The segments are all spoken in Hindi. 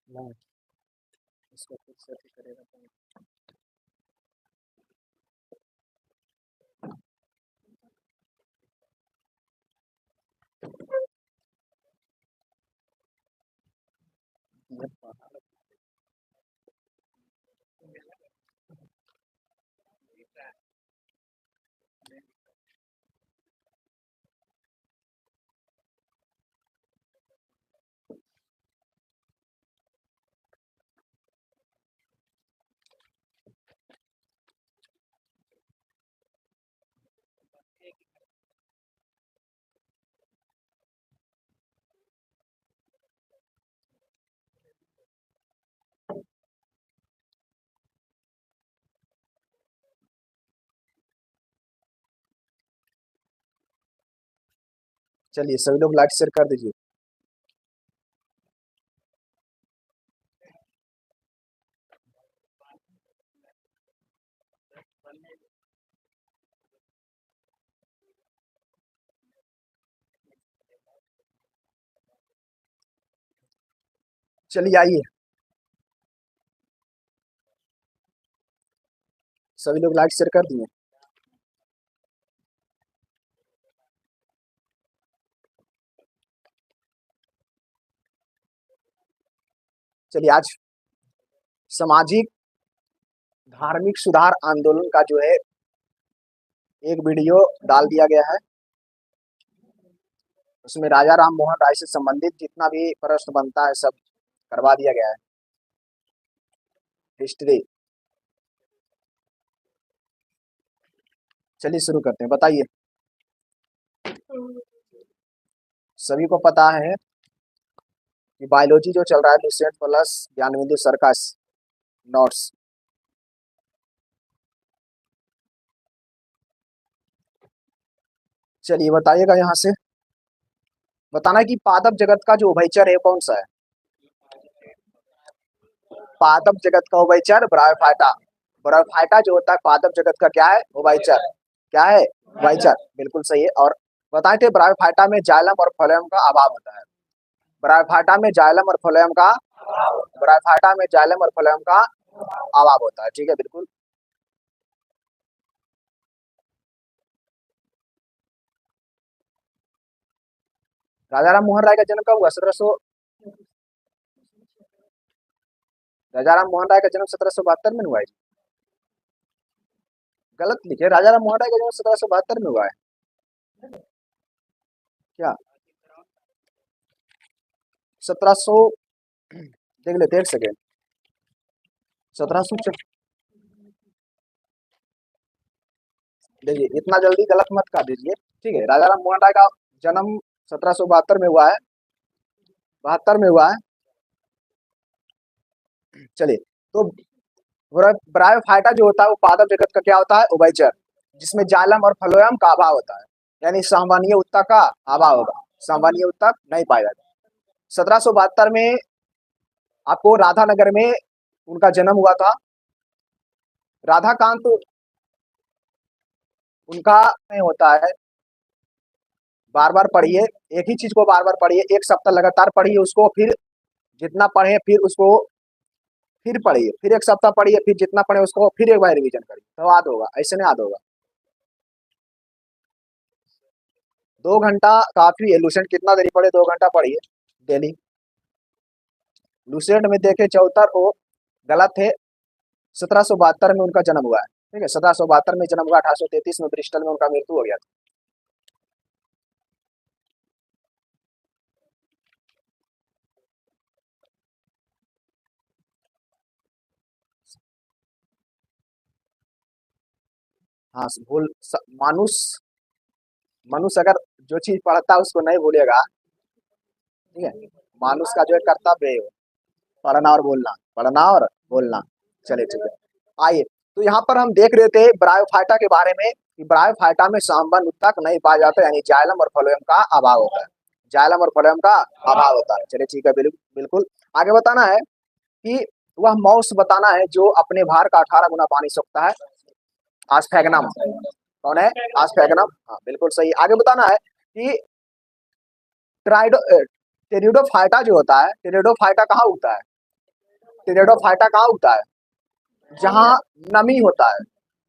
नहीं, इसको खुद से अथी करेगा तो ये पहाड़। चलिए सभी लोग लाइक शेयर कर दीजिए। चलिए आइए, सभी लोग लाइक शेयर कर दिए। चलिए आज सामाजिक धार्मिक सुधार आंदोलन का जो है एक वीडियो डाल दिया गया है। उसमें राजा राम मोहन राय से संबंधित जितना भी प्रश्न बनता है सब करवा दिया गया है। हिस्ट्री। चलिए शुरू करते हैं, बताइए। सभी को पता है कि बायोलॉजी जो चल रहा है लुसेंट प्लस ज्ञानबिंदु सर्कस नोट्स। चलिए बताइएगा, यहाँ से बताना है कि पादप जगत का जो उभयचर है कौन सा है। पादप जगत का उभयचर ब्रायोफाइटा। ब्रायोफाइटा जो होता है पादप जगत का क्या है, उभयचर। क्या है, उभयचर, बिल्कुल सही है। और बताए थे ब्रायोफाइटा में जाइलम और फ्लोएम का अभाव होता है। ब्रायोफाइटा में जाइलम और फ्लोएम का ब्रायोफाइटा में जाइलम और फ्लोएम का अभाव होता है, ठीक है, बिल्कुल। राजा राम मोहन राय का जन्म कब हुआ, 1700। राजा राम मोहन राय का जन्म 1772 में हुआ है। गलत लिखे, राजा राम मोहन राय का जन्म 1772 में हुआ है। क्या 1700, देख लेते एक सेकेंड। 1700, देखिए इतना जल्दी गलत मत कर दीजिए, ठीक है। राजा राम मोहन राय का जन्म 1772 में हुआ है, 72 में हुआ है। चलिए, तो ब्रायोफाइटा जो होता है वो पादप जगत का क्या होता है, उभयचर, जिसमें जाइलम और फ्लोएम का अभाव होता है, यानी संवहनीय ऊतक का अभाव होगा, संवहनीय ऊतक नहीं पाया जाता। 1772 में आपको राधानगर में उनका जन्म हुआ था। राधाकांत उनका नहीं होता है, बार बार पढ़िए, एक ही चीज को बार बार पढ़िए, एक सप्ताह लगातार पढ़िए उसको, फिर जितना पढ़े फिर उसको फिर पढ़िए, फिर एक सप्ताह पढ़िए, फिर जितना पढ़े उसको फिर एक बार रिवीजन करिए, तो याद होगा, ऐसे नहीं याद होगा। 2 घंटा काफी है। लुसेंट कितना देरी पढ़े, 2 घंटा पढ़िए डेली। लुसेंट में देखे चौतर वो गलत है। 1772 में उनका जन्म हुआ है, ठीक है, 1772 में जन्म हुआ, 1833 में ब्रिस्टल में उनका मृत्यु हो गया था। हाँ, भूल मानुष, मनुष्य अगर जो चीज पढ़ता है उसको नहीं भूलेगा, ठीक है। मानुष का जो है कर्तव्य है वो पढ़ना और बोलना, पढ़ना और बोलना। चलिए ठीक है, आइए। तो यहाँ पर हम देख रहे थे ब्रायोफाइटा के बारे में कि ब्रायोफाइटा में संबंध उत्तक नहीं पाया जाता, यानी जाइलम और फ्लोएम का अभाव होता है, जाइलम और फ्लोएम का अभाव होता है। चलिए ठीक है, बिल्कुल। आगे बताना है कि वह मौस बताना है जो अपने भार का 18 गुना पानी सोखता है। आस्फेगनम। कौन है, आस्फेगनम, हाँ बिल्कुल सही। आगे बताना है कि ट्राइडो टेरिडोफाइटा जो होता है, टेरिडोफाइटा कहाँ उगता है, टेरिडोफाइटा कहाँ उगता है? जहाँ नमी होता है,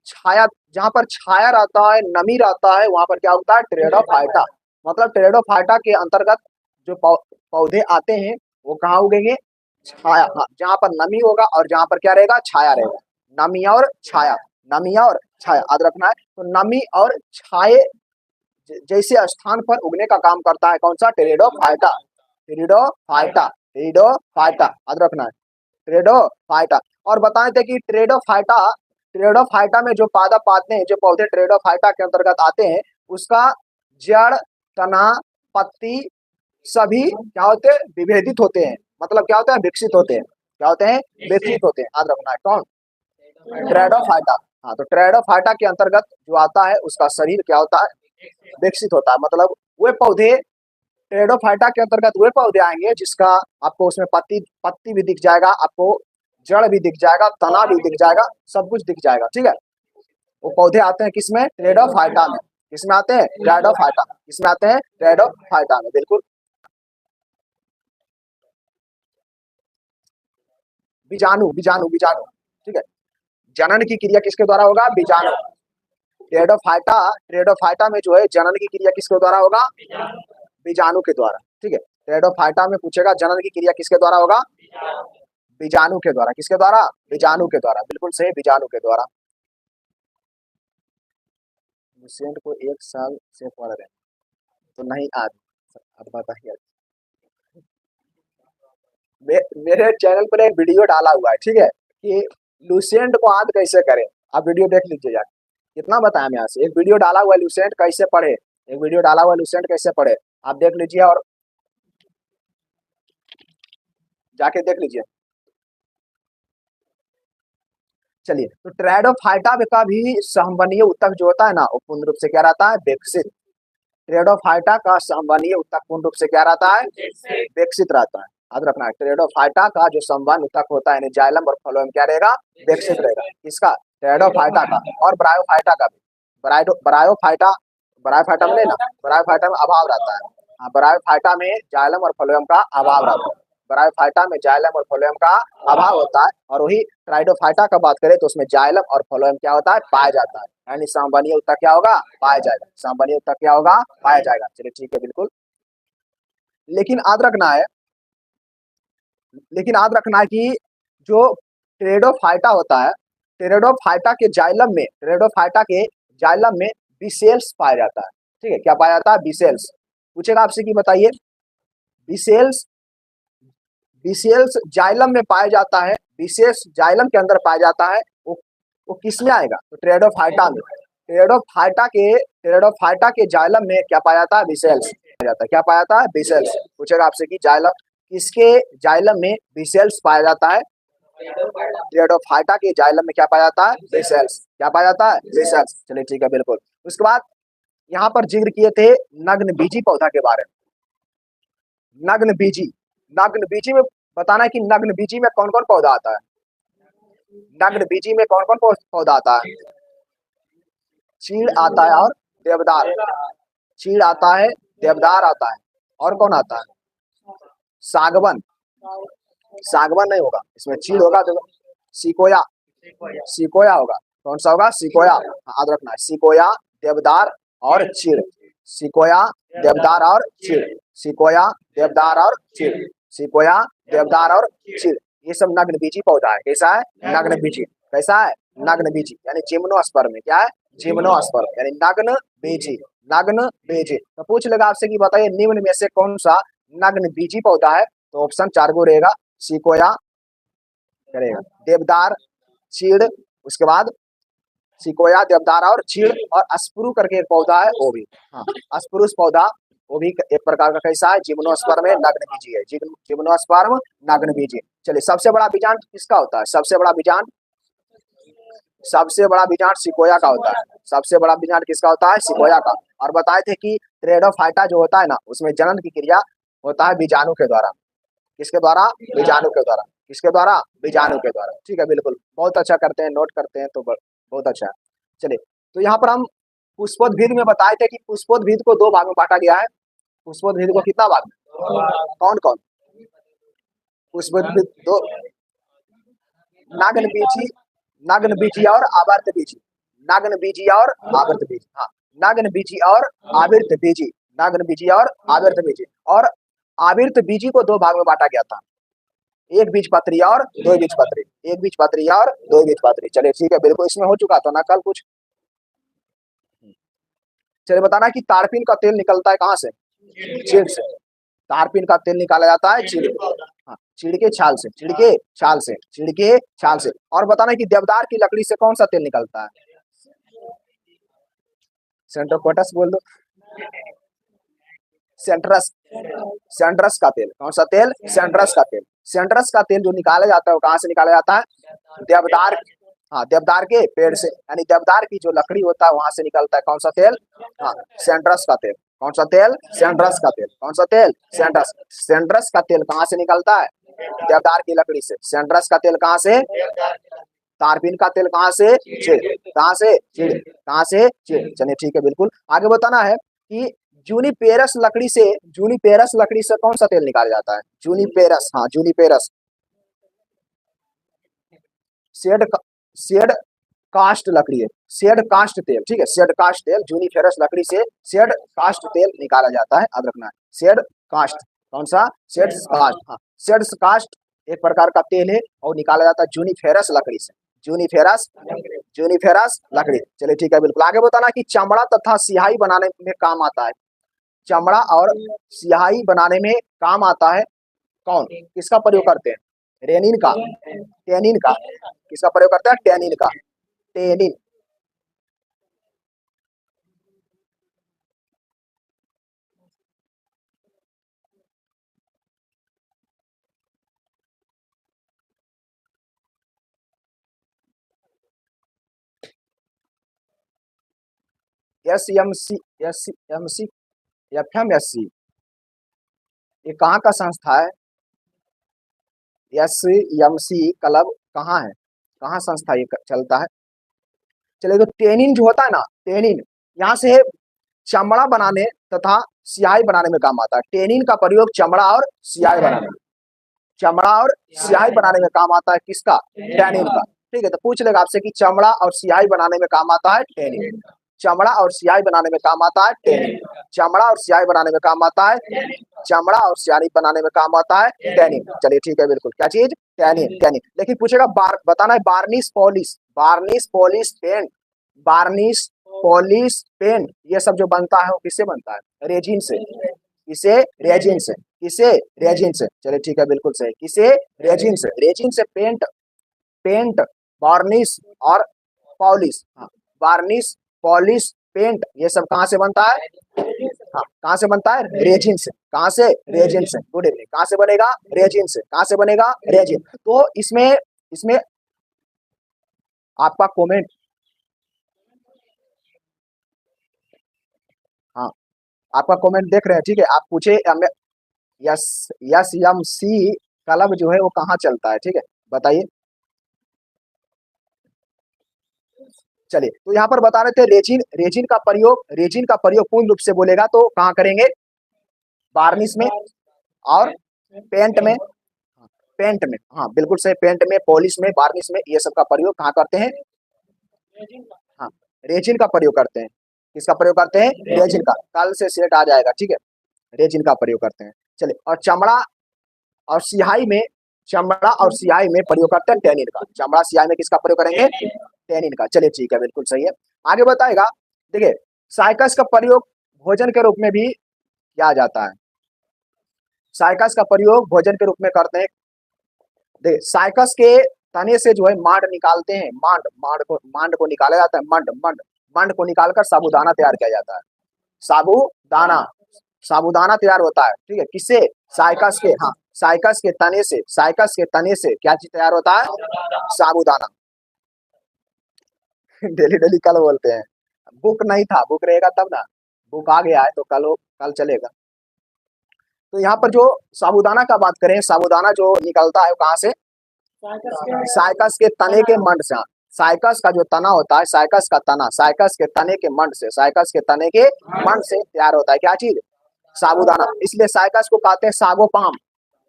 छाया, जहाँ पर छाया रहता है, नमी रहता है, वहां पर क्या होता है? टेरिडोफाइटा। मतलब टेरिडोफाइटा के अंतर्गत जो पौधे आते हैं वो कहाँ उगेंगे? छाया, हाँ, जहाँ पर नमी होगा और जहाँ पर क्या रहेगा? छाया रहेगा। नमी और छाया, नमी और छाया याद रखना है। तो नमी और छाये जैसे स्थान पर उगने का काम करता है कौन सा? टेरिडोफाइटा। टेरिडोफाइटा, टेरिडोफाइटा याद रखना है, टेरिडोफाइटा। और बताए थे कि टेरिडोफाइटा में जो पादप आते हैं, जो पौधे टेरिडोफाइटा के अंतर्गत आते हैं, उसका जड़, तना, पत्ती सभी क्या होते हैं? विभेदित होते हैं। मतलब क्या होता है? विकसित होते हैं। क्या होते हैं? विकसित होते हैं याद रखना है। कौन? टेरिडोफाइटा। हाँ, तो टेरिडोफाइटा के अंतर्गत जो आता है उसका शरीर क्या होता है? विकसित होता है। मतलब वे पौधे, टेरिडोफाइटा के अंतर्गत वे पौधे आएंगे जिसका आपको उसमें पत्ती पत्ती भी दिख जाएगा, आपको जड़ भी दिख जाएगा, तना भी दिख जाएगा, सब कुछ दिख जाएगा। ठीक है, वो पौधे आते हैं किसमें? टेरिडोफाइटा में। किसमें आते हैं? टेरिडोफाइटा। किसमें आते हैं? टेरिडोफाइटा में, बिल्कुल। बीजाणु, बीजाणु, बीजाणु। ठीक है, जनन की क्रिया किसके द्वारा होगा? बीजाणु। टेरिडोफाइटा में जो है जनन की क्रिया किसके द्वारा होगा? बीजाणु के द्वारा। ठीक है, टेरिडोफाइटा में पूछेगा जनन की क्रिया किसके द्वारा होगा? बीजाणु के द्वारा। किसके द्वारा? बीजाणु के द्वारा, बिल्कुल सही, बीजाणु के द्वारा। लुसेंट को 1 साल से पढ़ रहे हैं तो नहीं आज, अब बताइए। मेरे चैनल पर एक वीडियो डाला हुआ है, ठीक है, कि लुसेंट को याद कैसे करें। आप वीडियो देख लीजिए यार, कितना बताया मैं यहाँ से। एक वीडियो डाला हुआ है लुसेंट कैसे पढ़े, एक वीडियो डाला हुआ है लुसेंट कैसे पढ़े, आप देख लीजिए और जाके देख लीजिए। चलिए, तो ट्रेडोफाइटा का भी संवहनीय ऊतक जो होता है ना, वो पूर्ण रूप से क्या रहता है? विकसित। ट्रेडोफाइटा का संवहनीय ऊतक पूर्ण रूप से क्या रहता है? विकसित रहता है। याद रखना है, ट्रेडोफाइटा का जो संवहन ऊतक होता है, जाइलम और फ्लोएम क्या रहेगा? विकसित रहेगा। किसका? ट्रेडोफाइटा का। और ब्रायोफाइटा का भी। ब्रायोफाइटा, ब्रायोफाइटा में नहीं ना, ब्रायोफाइटा में अभाव रहता है। हाँ, ब्रायोफाइटा में जाइलम और फ्लोएम का अभाव रहता है। ब्रायोफाइटा में जाइलम और फ्लोएम का अभाव होता है। और वही ट्राइडोफाइटा का बात करें तो उसमें जाइलम और फ्लोएम क्या होता है? पाया जाता है। यानी संवहनीय ऊतक क्या होगा? पाया जाएगा। संवहनीय ऊतक क्या होगा? पाया जाएगा। चलिए ठीक है, बिल्कुल। लेकिन याद रखना है, लेकिन याद रखना है कि जो टेरिडोफाइटा होता है, टेरिडोफाइटा के जाइलम में, टेरिडोफाइटा के जाइलम में बिसेल्स पाया जाता है। ठीक है, क्या पाया जाता है? बिसेल्स। पूछेगा आपसे कि बताइए, बिसेल्स, बिसेल्स जाइलम में पाया जाता है, विशेष जाइलम के अंदर पाया जाता है, वो किस में आएगा? तो टेरिडोफाइटा में। टेरिडोफाइटा के जाइलम में क्या पाया जाता है? बिसेल्स पाया जाता है। क्या पाया जाता है? बिसेल्स। पूछेगा आपसे कि जाइलम, किसके जाइलम में बिसेल्स पाया जाता है? टेरिडोफाइटा के जाइलम में क्या पाया जाता है? बिसेल्स। क्या पाया जाता है? बिसेल्स। चलिए ठीक है, बिल्कुल। उसके बाद यहाँ पर जिक्र किए थे नग्न बीजी पौधा के बारे में। नग्न बीजी, नग्न बीजी में बताना है कि नग्न बीजी में कौन कौन पौधा आता है? नग्न बीजी में कौन कौन पौधा आता है? चीड़ आता है और देवदार। चीड़ आता है, देवदार आता है, और कौन आता है? सागवन। सागवन नहीं होगा, इसमें चीड़ होगा तो सिकोया, सिकोया होगा। कौन सा होगा? सिकोया। याद रखना है, सिकोया, देवदार और चीड़। सिकोया, देवदार और चीड़। सिकोया, देवदार और चीड़। सिकोया, देवदार और चीड़, ये सब नग्न बीजी पौधा है। कैसा है? नग्न बीजी। कैसा है? नग्न बीजी, यानी जिम्नोस्पर्म में क्या है? जिम्नोस्पर्म, यानी नग्न बीजी। नग्न बीजी। तो पूछ लेगा आपसे कि बताइए निम्न में से कौन सा नग्न बीजी पौधा है? तो ऑप्शन 4 गो रहेगा, सिकोया करेगा, देवदार, चीड़, उसके बाद सिकोया, देवदार और चीड़, और अस्पुरु करके एक पौधा है वो भी। हाँ, अस्पुरुष पौधा वो भी एक प्रकार का कैसा है? जिम्नोस्पर्म में नग्न बीजी है। जिम्नोस्पर्म नग्न बीजी। चलिए, सबसे बड़ा बीजांड किसका होता है? सबसे बड़ा बीजांड, सबसे बड़ा बीजांड सिकोया का होता है। सबसे बड़ा बीजांड किसका होता है? सिकोया का। और बताए थे कि टेरिडोफाइटा जो होता है ना, उसमें जनन की क्रिया होता है बीजाणु के द्वारा। किसके द्वारा? बीजाणु के द्वारा। किसके द्वारा? बीजाणु के द्वारा। ठीक है, बिल्कुल, बहुत अच्छा करते हैं, नोट करते हैं, तो बहुत अच्छा है। चलिए, तो यहाँ पर हम पुष्पोद्भिद में बताए थे कि पुष्पोद्भिद को 2 भाग में बांटा गया है। पुष्पोद्भिद को कितना भाग में? कौन कौन? पुष्पोद्भिद 2, नागन बीजी, नागन बीजी और आवर्त बीजी, नागन बीजी और आवर्त बीजी, हाँ नागन बीजी और आवर्त बीजी, नागन बीजी और आवर्त बीजी। और आवर्त बीजी को दो भाग में बांटा गया था, एक बीजपत्री और दो बीजपत्री, एक बीजपत्री और दो बीजपत्री। चलिए ठीक है, बिल्कुल इसमें हो चुका था ना कल कुछ। चलिए बताना कि तारपीन का तेल निकलता है कहाँ से? चीड़ से। तारपीन का तेल निकाला जाता है चीड़, हाँ चीड़ के छाल से, चीड़ के छाल से, चीड़ के छाल से। और बताना कि देवदार की लकड़ी से कौन सा तेल निकलता है? सेंट्रोकोटस बोल दो, सेंट्रस, सेंट्रस का तेल। कौन सा तेल? सेंट्रस का तेल। सेंट्रस का तेल जो निकाला जाता है वो कहाँ से निकाला जाता है? देवदार, हाँ देवदार के पेड़ से, यानी देवदार की जो लकड़ी होता है वहां से निकलता है कौन सा तेल? हाँ सेंट्रस का तेल। कौन सा तेल? सेंट्रस का तेल। कौन सा तेल? सेंट्रस। सेंट्रस का तेल कहाँ से निकलता है? देवदार की लकड़ी से। सेंट्रस का तेल कहाँ से? तारपीन का तेल कहाँ से? चीड़। कहाँ से? चीड़। कहाँ से? चीड़। चलिए ठीक है, बिल्कुल आगे बताना है कि जूनिपेरस लकड़ी से, जूनिपेरस लकड़ी से कौन सा तेल निकाला जाता है? जूनिपेरस, हाँ जूनिपेरस, शेड, शेड कास्ट लकड़ी है, शेड कास्ट तेल, ठीक है शेड कास्ट तेल, जूनिफेरस लकड़ी से शेड कास्ट तेल निकाला जाता है, याद रखना है शेड कास्ट। कौन सा? शेड कास्ट, हाँ शेड कास्ट एक प्रकार का तेल है और निकाला जाता है जूनिफेरस लकड़ी से, जूनिफेरस, जूनिफेरस लकड़ी। चलिए ठीक है, बिल्कुल आगे बताना कि चमड़ा तथा सिहाई बनाने में काम आता है, चमड़ा और सिहाई बनाने में काम आता है कौन? किसका प्रयोग करते हैं? रेनिन का, टेनिन का। किसका प्रयोग करते हैं? टेनिन का, tannin. S M C, S M C, F M S C, ये कहाँ का संस्था है? एस एम सी क्लब कहाँ है, कहाँ संस्था ये चलता है? चलिए तो टेनिन जो होता है ना, टेनिन यहाँ से चमड़ा बनाने तथा स्याही बनाने में काम आता है। टेनिन का प्रयोग चमड़ा और स्याही बनाने में, चमड़ा और स्याही बनाने में काम आता है किसका? टेनिन का। ठीक है, तो पूछ लेगा आपसे कि चमड़ा और स्याही बनाने में काम आता है टेनिन, चमड़ा और स्याही बनाने में काम आता है टेनिन, चमड़ा और स्याही बनाने में काम आता है, चमड़ा और स्याही बनाने में काम आता है टेनिन। चलिए ठीक है, बिल्कुल क्या चीज? Tannin, tannin. लेकिन पूछेगा बताना है varnish polish, varnish polish paint, varnish polish paint ये सब जो बनता है वो किससे बनता है? रेजिन से। किसे? रेजिन से। किसे? रेजिन से। चलिए ठीक है, बिल्कुल सही, किसे? रेजिन से। रेजिन से पेंट, पेंट, वार्निश और पॉलिश, हाँ वार्निश, पॉलिश, पेंट ये सब कहाँ से बनता है? हाँ कहाँ से बनता है? रेजिन से। कहाँ से? रेजिन से। Good evening. कहाँ से बनेगा? रेजिन से। कहाँ से बनेगा? रेजिन। तो इसमें, इसमें आपका कमेंट, हाँ आपका कमेंट देख रहे हैं, ठीक है आप पूछे yes, S M C club जो है वो कहाँ चलता है, ठीक है बताइए। चलिए तो यहाँ पर बता रहे थे रेजिन, रेजिन का प्रयोग, रेजिन का प्रयोग पूर्ण रूप से बोलेगा तो कहाँ करेंगे? वार्निश में और पेंट में, पेंट में, हाँ बिल्कुल सही, पेंट में, पॉलिश में, वार्निश में ये सब का प्रयोग कहाँ करते हैं? हाँ रेजिन का प्रयोग करते हैं। किसका प्रयोग करते हैं? रेजिन का। कल से सेट आ जाएगा, ठीक है रेजिन का प्रयोग करते हैं। चलिए और चमड़ा और सिहाई में, चमड़ा और सिहाई में प्रयोग करते हैं टेनिन का। चमड़ा सिहाई में किसका प्रयोग करेंगे? टेनिन का। चलिए ठीक है, बिल्कुल सही है। आगे बताएगा, देखिए साइकस का प्रयोग भोजन के रूप में भी किया जाता है, साइकस का प्रयोग भोजन के रूप में करते हैं। देखिए साइकस के तने से जो है मांड निकालते हैं, मांड, मांड को निकाला जाता है, मंड, मंड, मंड को निकालकर साबूदाना तैयार किया जाता है, साबूदाना, साबूदाना तैयार होता है, ठीक है किससे? साइकस के, हाँ साइकस के तने से, साइकस के तने से क्या चीज तैयार होता है? साबूदाना। डेली डेली कल बोलते हैं, बुक नहीं था, बुक रहेगा तब ना, बुक आ गया है तो कल हो, कल चलेगा। तो यहाँ पर जो साबूदाना का बात करें, साबूदाना जो निकलता है वो कहाँ से? साइकस के तने के मंड से। साइकस का जो तना होता है, साइकस का तना, साइकस के तने के मंड से, साइकस के तने के मंड से तैयार होता है क्या चीज? साबूदाना। इसलिए साइकस को कहते हैं सागो पाम,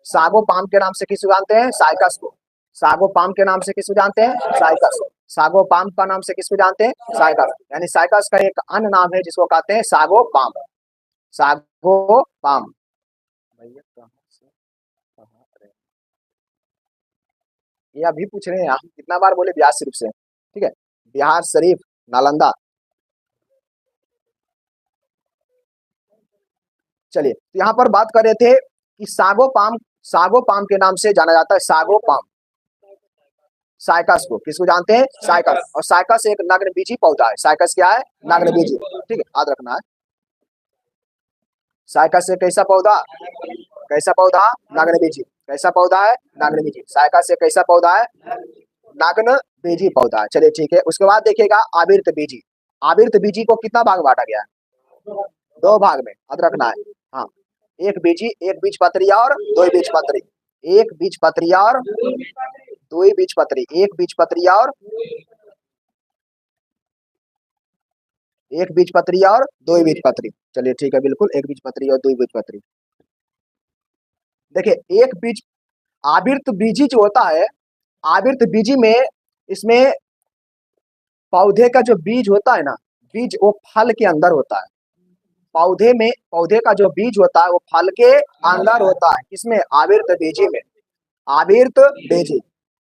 सागो पाम के नाम से किस जानते हैं? साइकस को। सागोपाम के नाम से किसको जानते हैं? साइकस। सागोपाम का नाम से किसको जानते हैं? साइकस। यानी साइकस का एक अन्य नाम है जिसको कहते हैं सागोपाम। सागोपाम। भैया कहाँ से कहाँ रहे? ये अभी पूछ रहे हैं, हम कितना बार बोले बिहार शरीफ से, ठीक है, बिहार शरीफ, नालंदा। चलिए, तो यहाँ पर बात कर रहे थे कि सागोपाम, सागोपाम के नाम से जाना जाता है, सागोपाम। साइकस को किसको जानते हैं? साइकस। और साइकस एक नग्नबीजी पौधा है। साइकस क्या है? नग्नबीजी। ठीक है, याद रखना है। साइकस एक कैसा पौधा? कैसा पौधा? नग्नबीजी। कैसा पौधा है? नग्नबीजी। साइकस एक कैसा पौधा है? नग्नबीजी पौधा है। चलिए ठीक है, उसके बाद देखिएगा आवर्त बीजी। आवर्त बीजी को कितना भाग बांटा गया है? दो भाग में, याद रखना है। हाँ, एक बीजी, एक बीजपत्री और दो बीजपत्री। एक बीजपत्री और दो बीजपत्री। एक बीजपत्री और एक बीजपत्री और दो बीजपत्री। चलिए ठीक है, बिल्कुल, एक बीजपत्री और दो बीजपत्री। देखिए, एक बीज, आवर्त बीजी जो होता है, आवर्त बीजी में, इसमें पौधे का जो बीज होता है ना, बीज वो फल के अंदर होता है। पौधे में, पौधे का जो बीज होता है वो फल के अंदर होता है। किसमें? आवर्त बीजी में। आवर्त बीजी,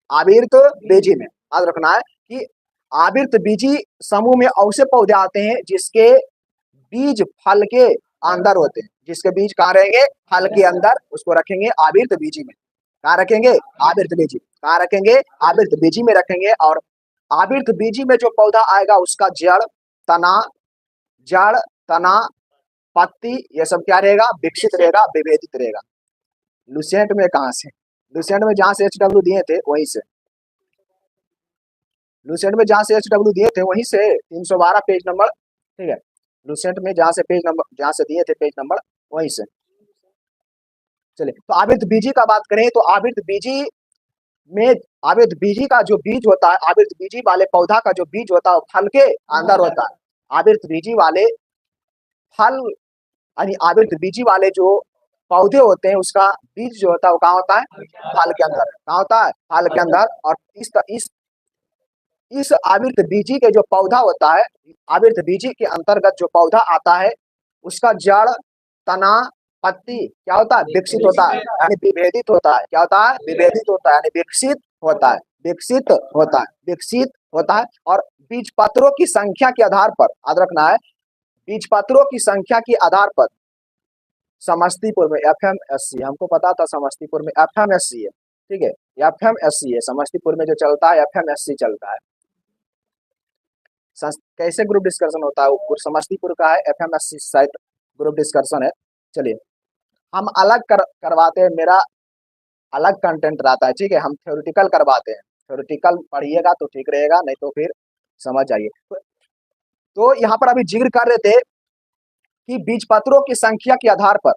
आवर्त बीजी में याद रखना है कि आवर्त बीजी समूह में ऐसे पौधे आते हैं जिसके बीज फल के अंदर होते हैं। जिसके बीज कहाँ रहेंगे? फल के अंदर, उसको रखेंगे आवर्त बीजी में। कहाँ रखेंगे? आवर्त बीजी। कहाँ रखेंगे? आवर्त बीजी में रखेंगे। और आवर्त बीजी में जो पौधा आएगा उसका जड़, तना, जड़, तना, पत्ती, ये सब क्या रहेगा? विकसित रहेगा, विभेदित रहेगा। लुसेंट में कहाँ से? लुसेंट में जहां से HW दिए थे वहीं से। लुसेंट में जहां से HW दिए थे वहीं से, 312 पेज नंबर, ठीक है। लुसेंट में जहां से पेज नंबर, जहां से दिए थे पेज नंबर, वहीं से। चलिए, तो आवर्त बीजी का बात करें तो आवर्त बीजी में, आवर्त बीजी का जो बीज होता है, आवर्त बीजी वाले पौधा का जो बीज होता है वो फल के अंदर होता है। आवर्त बीजी वाले फल, यानी आवर्त बीजी वाले जो पौधे होते हैं उसका बीज जो होता है वो कहाँ होता है? फल के अंदर। कहाँ होता है? फल के अंदर। और इस आवर्त बीजी के जो पौधा होता है, आवर्त बीजी के अंतर्गत जो पौधा आता है उसका जड़, तना, पत्ती क्या होता है? विकसित होता है, यानी विभेदित होता है। क्या होता है? विभेदित होता है, यानी विकसित होता है, विकसित होता है, विकसित होता है। और बीज पत्रों की संख्या के आधार पर, याद रखना है, बीज पत्रों की संख्या के आधार पर समस्तीपुर में FMSC, हमको पता था समस्तीपुर में FMSC है, ठीक है, FMSC है समस्तीपुर में जो चलता है, FMSC चलता है। कैसे ग्रुप डिस्कशन होता है? वो समस्तीपुर का है, FMSC शायद ग्रुप डिस्कशन है। चलिए, हम अलग करवाते हैं, मेरा अलग कंटेंट रहता है, ठीक है, हम थ्योरेटिकल करवाते हैं। थ्योरेटिकल पढ़िएगा तो ठीक रहेगा, नहीं तो फिर समझ जाइए। तो यहाँ पर अभी जिक्र कर रहे थे कि बीजपत्रों की संख्या के आधार पर,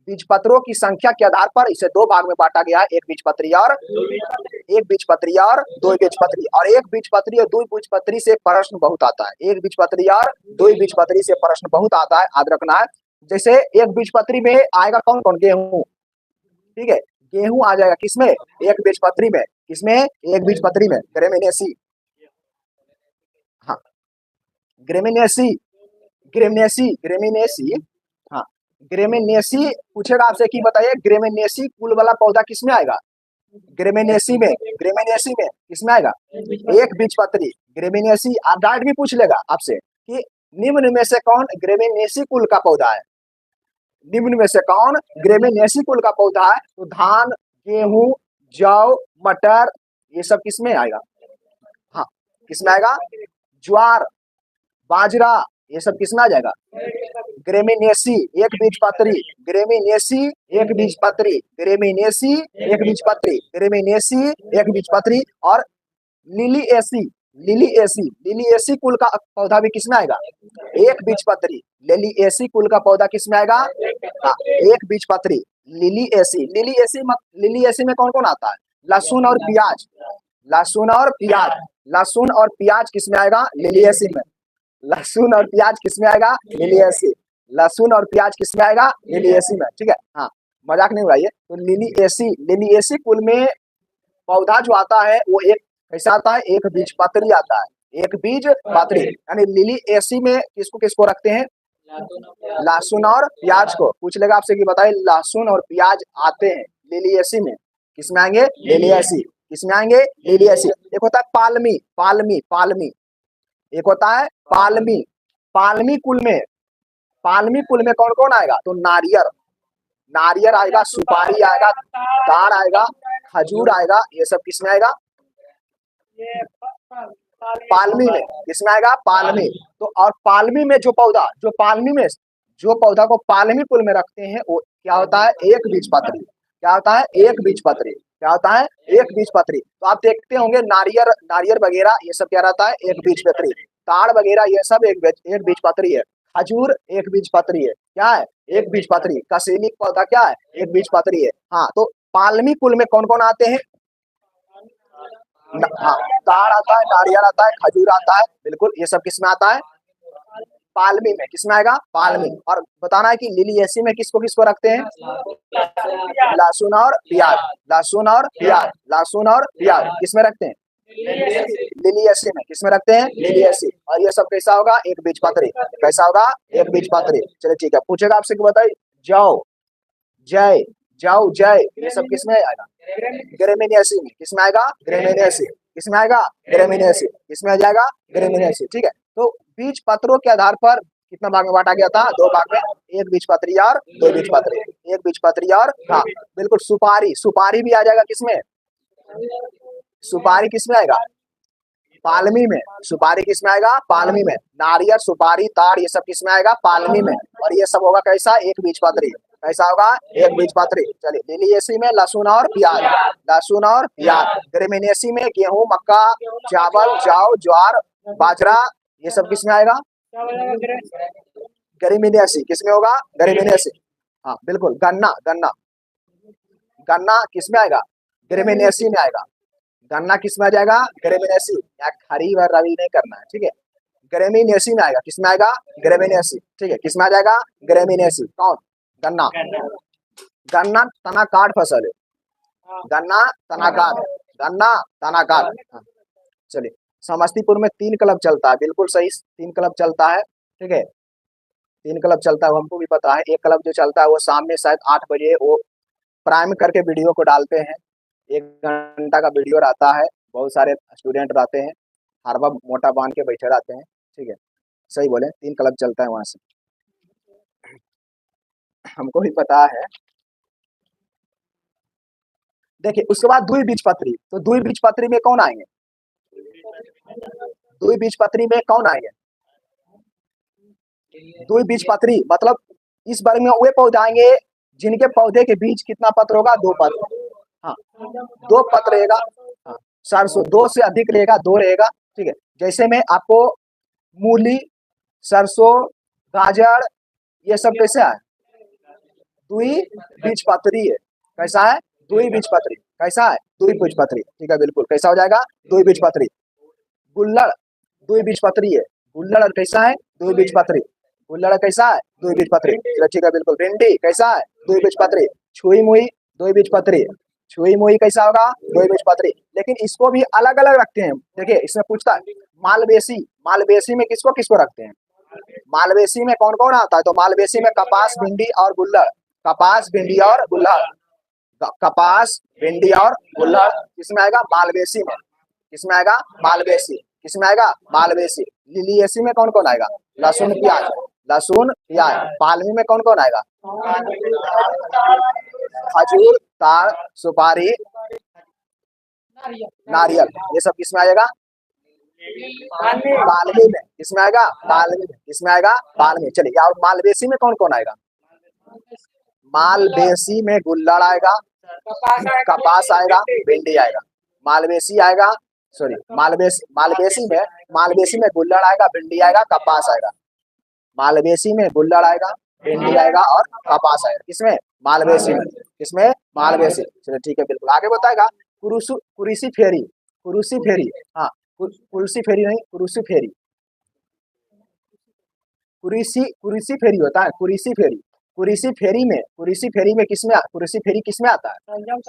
बीजपत्रों की संख्या के आधार पर इसे दो भाग में बांटा गया है, एक बीजपत्री और एक बीजपत्री और दो बीजपत्री। और एक बीजपत्री और दो बीजपत्री से प्रश्न बहुत आता है। एक बीजपत्री और दो बीजपत्री से प्रश्न बहुत आता है, याद रखना है। जैसे एक बीजपत्री में आएगा कौन कौन? गेहूं, ठीक है, गेहूं आ जाएगा किसमें? एक बीजपत्री में। किसमें? एक बीजपत्री में, ग्रेमिनेसी। हाँ, ग्रेमिनेसी, ग्रेमिनेसी, ग्रेमिनेसी। हाँ, ग्रेमिनेसी पूछेगा आपसे कि बताइए ग्रेमिनेसी कुल वाला पौधा किसमें आएगा? ग्रेमिनेसी में। ग्रेमिनेसी में किसमें आएगा? एक बीजपत्री, ग्रेमिनेसी। आप डायरेक्ट भी पूछ लेगा आपसे कि निम्न में से कौन ग्रेमिनेसी कुल का पौधा है? निम्न में से कौन ग्रेमिनेसी कुल का पौधा है? तो धान, गेहूं, जौ, मटर, ये सब किसमें आएगा? हाँ, किसमें आएगा? ज्वार, बाजरा, ये सब किसमें आ जाएगा? ग्रेमिनेसी, एक बीजपत्री, ग्रेमिनेसी एक बीजपत्री, ग्रेमिनेसी एक बीजपत्री, ग्रेमिनेसी एक बीजपत्री। और लिलिएसी, लिलिएसी, लिलिएसी कुल का पौधा भी किसमें आएगा? एक बीजपत्री। लिलिएसी कुल का पौधा किसमें आएगा? हाँ, एक बीजपत्री, लिलिएसी। लिलिएसी लिलिएसी में कौन कौन आता है? लहसुन और प्याज, लहसुन और प्याज, लहसुन और प्याज किसमें आएगा? लिलिएसी में। लहसुन और प्याज किसमें आएगा? लिलिएसी। लहसुन और प्याज किसमें आएगा? लिलिएसी में, ठीक है। हाँ, मजाक नहीं उड़ाइए। तो लिलिएसी, लिलिएसी कुल में पौधा जो आता है वो एक कैसा आता है, एक बीजपत्री आता है, एक बीज पत्री। यानी लिली एसी में किसको किसको रखते हैं, लहसुन और प्याज को। पूछ लेगा आपसे कि बताइए लहसुन और प्याज आते हैं लिली एसी में, किसमें आएंगे, लिली एसी। किसमें आएंगे, लिली एसी। एक होता है पालमी, पालमी, पालमी, एक होता है पालमी। पालमी कुल में, पालमी कुल में कौन कौन आएगा, तो नारियल, नारियल आएगा, सुपारी आएगा, ताड़ आएगा, खजूर आएगा, ये सब किसमें आएगा, पालमी में। किसमें आएगा, पालमी। तो और पालमी में जो पौधा, जो पालमी में जो पौधा को पालमी कुल में रखते हैं वो क्या होता है, एक बीजपत्री। क्या होता है, एक बीजपत्री। क्या होता है, एक बीजपत्री। तो आप देखते होंगे नारियल, नारियल वगैरह ये सब क्या रहता है, एक बीजपत्री। ताड़ वगैरह ये सब एक बीजपत्री है। खजूर एक बीजपत्री है। क्या है, एक बीजपत्री। कसेली पौधा क्या है, एक बीजपत्री है। हाँ, तो पालमी कुल में कौन कौन आते हैं, हाँ, ताड़ आता है, नारियल आता है, खजूर आता है, बिल्कुल ये सब किसमें आता है, पालमी में। किसमें आएगा, पालमी। और बताना है कि लिली एसी में किसको किसको रखते हैं, लहसुन और प्याज, लहसुन और प्याज, लहसुन और प्याज किसमें रखते हैं, लिली एसी में। किसमें रखते हैं, लिली एसी। और ये सब कैसा होगा, एक बीजपत्री। कैसा होगा, एक बीजपत्री। चलिए ठीक है, पूछेगा आपसे कि बताइए जौ, जय, जौ, जय, ये सब किसमें आएगा, ग्रेमिनेसी में। किसमें आएगा, ग्रेमिनेसी। किसमें आएगा, ग्रेमिनेसी। किसमें आ जाएगा, ग्रेमिनेसी। ठीक है, तो बीज पत्रों के आधार पर कितना भाग में बांटा गया था, दो भाग में, एक बीजपत्री और दो बीजपत्री। एक बीजपत्री और, हाँ बिल्कुल, सुपारी, सुपारी भी आ जाएगा किसमें, सुपारी किसमें आएगा, पालमी में। सुपारी किसमें आएगा, पालमी में। नारियल, सुपारी, ताड़ ये सब किसमें आएगा, पालमी में। और ये सब होगा कैसा, एक बीजपत्री। कैसा होगा, एक बीजपत्री। चलिए, लिली एसी में लहसुन और प्याज, लहसुन और प्याज। ग्रेमिनेसी में गेहूं, मक्का, चावल, जौ, ज्वार, बाजरा ये सब किसमें आएगा, ग्रेमिनेसी। किसमें होगा, ग्रेमिनेसी। हाँ बिल्कुल, गन्ना, गन्ना, गन्ना किसमें आएगा, ग्रेमिनेसी में आएगा। गन्ना किसमें आ जाएगा, ग्रेमिनेसी। या खरीफ और रबी नहीं करना है, ठीक है, ग्रेमिनेसी में आएगा। किसमें आएगा, ग्रेमिनेसी। ठीक है, किसमें आ जाएगा, ग्रेमिनेसी। कौन, गन्ना। गन्ना तनाकाट फसल है, गन्ना तनाकाट, गन्ना तनाकाट। हाँ, चलिए, समस्तीपुर में 3 क्लब चलता है, बिल्कुल सही, 3 क्लब चलता है। ठीक है, 3 क्लब चलता है, हमको भी पता है। एक क्लब जो चलता है वो शाम में शायद 8 बजे वो प्राइम करके वीडियो को डालते हैं, 1 घंटा का वीडियो रहता है, बहुत सारे स्टूडेंट रहते हैं, हरवा मोटा बांध के बैठे रहते हैं। ठीक है, सही बोले, 3 क्लब चलता है वहां से, हमको भी पता है। देखिए, उसके बाद द्विबीजपत्री। तो द्विबीजपत्री में कौन आएंगे, द्विबीजपत्री में कौन आएंगे, द्विबीजपत्री मतलब इस वर्ग में वे पौधे आएंगे जिनके पौधे के बीच कितना पत्र होगा, 2 पत्र। हाँ, 2 पत्र रहेगा। हाँ, सरसों 2 से अधिक रहेगा, 2 रहेगा। ठीक है, जैसे में आपको मूली, सरसों, गाजर ये सब कैसे है, द्विबीजपत्री है। कैसा है, द्विबीजपत्री। कैसा है, द्विबीजपत्री। ठीक है, बिल्कुल कैसा हो जाएगा, द्विबीजपत्री। गुल्लड़ द्विबीजपत्री है, गुल्लड़ कैसा है, द्विबीजपत्री। गुल्लड़ कैसा है, द्विबीजपत्री। ठीक है, बिल्कुल। भिंडी कैसा है, द्विबीजपत्री। छुई मुई द्विबीजपत्री। छुई मुई कैसा होगा, द्विबीजपत्री। लेकिन इसको भी अलग अलग रखते हैं। देखिए, इसमें पूछता है मालवेसी, मालवेसी में किसको किसको रखते हैं, मालवेसी में कौन कौन आता है, तो मालवेसी में कपास, भिंडी और गुल्लड़। कपास, भिंडी और गुल्लड़। कपास, भिंडी और गुल्लड़ किसमें आएगा, मालवेसी में। किसमें आएगा, मालवेसी। किसमें आएगा, मालवेसी। लिली एसी में कौन कौन आएगा, लहसुन प्याज, लहसुन प्याज। पालमी में कौन कौन आएगा, खजूर, ताड़, सुपारी, नारियल ये सब किसमें आएगा, पालमी में। किसमें आएगा, पालमी में। किसमें आएगा, पालमी। चलिए, और मालवेसी में कौन कौन आएगा, मालवेसी में गुल्लड़ आएगा, कपास आएगा, भिंडी आएगा। मालवेसी आएगा, सॉरी, मालवेसी में गुल्लड़ आएगा, भिंडी आएगा, कपास आएगा। मालवेसी में गुल्लड़ आएगा, भिंडी आएगा और कपास आएगा। किसमें, मालवेसी में। किसमें, मालवेसी। चलिए ठीक है, बिल्कुल। आगे बताएगा कुरुसी फेरी, कुरुसी फेरी। हाँ, कुरुसी फेरी नहीं, कुरुसी फेरी। कुरुसी फेरी होता है, कुरुसी फेरी। कुरिसी फेरी में कुरिसी फेरी किसमें आता है?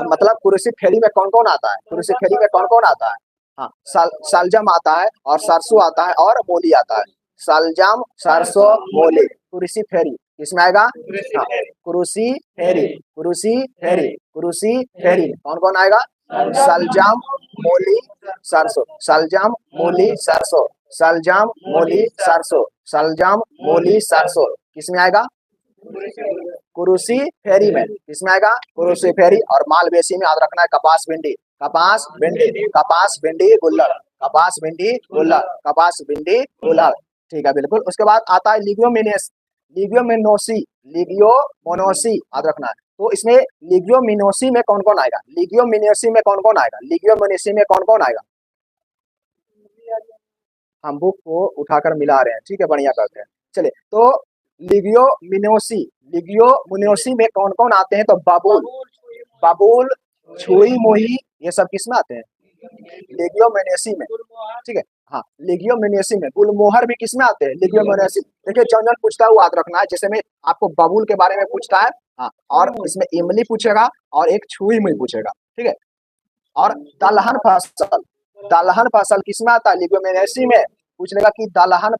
मतलब कुरिसी फेरी में कौन कौन आता है? कुरिसी फेरी में कौन कौन आता है? हाँ, सलजम आता है और सरसों आता है और मूली आता है। सलजम, सरसों, मूली, कुरिसी फेरी किसमें आएगा? हाँ, कुरुसी फेरी, कुरुसी फेरी, कुरुसी फेरी कौन कौन आएगा? सलजम, मूली, सरसों, सलजम, मूली, सरसों, सलजम, मूली, सरसों, सलजम, मूली, सरसों किसमें आएगा? कुरुसी फेरी में। किसमें आएगा? कुरुसी फेरी। और मालवेसी में याद रखना है कपास भिंडी, कपास भिंडी, कपास भिंडी गुल्लड़, कपास भिंडी गुल्लड़, कपास भिंडी गुल्लड़। ठीक है, बिल्कुल। उसके बाद आता है लिग्योमिनोसी, लिग्योमोनोसी याद रखना है। तो इसमें लिग्योमिनोसी में कौन कौन आएगा? लिग्योमिनोसी में कौन कौन आएगा? लिग्योमिनोसी में कौन कौन आएगा? हम बुक को उठाकर मिला रहे हैं, ठीक है, बढ़िया करते हैं। चलिए, तो लिग्योमिनोसी में कौन कौन आते हैं? तो बबूल, छुई मुही, ये सब किसमें आते हैं? लिग्योमिनोसी में, ठीक है। हाँ, लिग्योमिनोसी में। गुलमोहर भी किसमें आते हैं? लिग्योमिनोसी। देखिए, जन पूछता है वो याद रखना है, जैसे में आपको बबूल के बारे में पूछता है, हाँ, और इसमें इमली पूछेगा और एक छुई मुही पूछेगा, ठीक है। और दलहन फसल किसमें आता है? लिग्योमिनोसी में। पूछ लेगा कि दलहन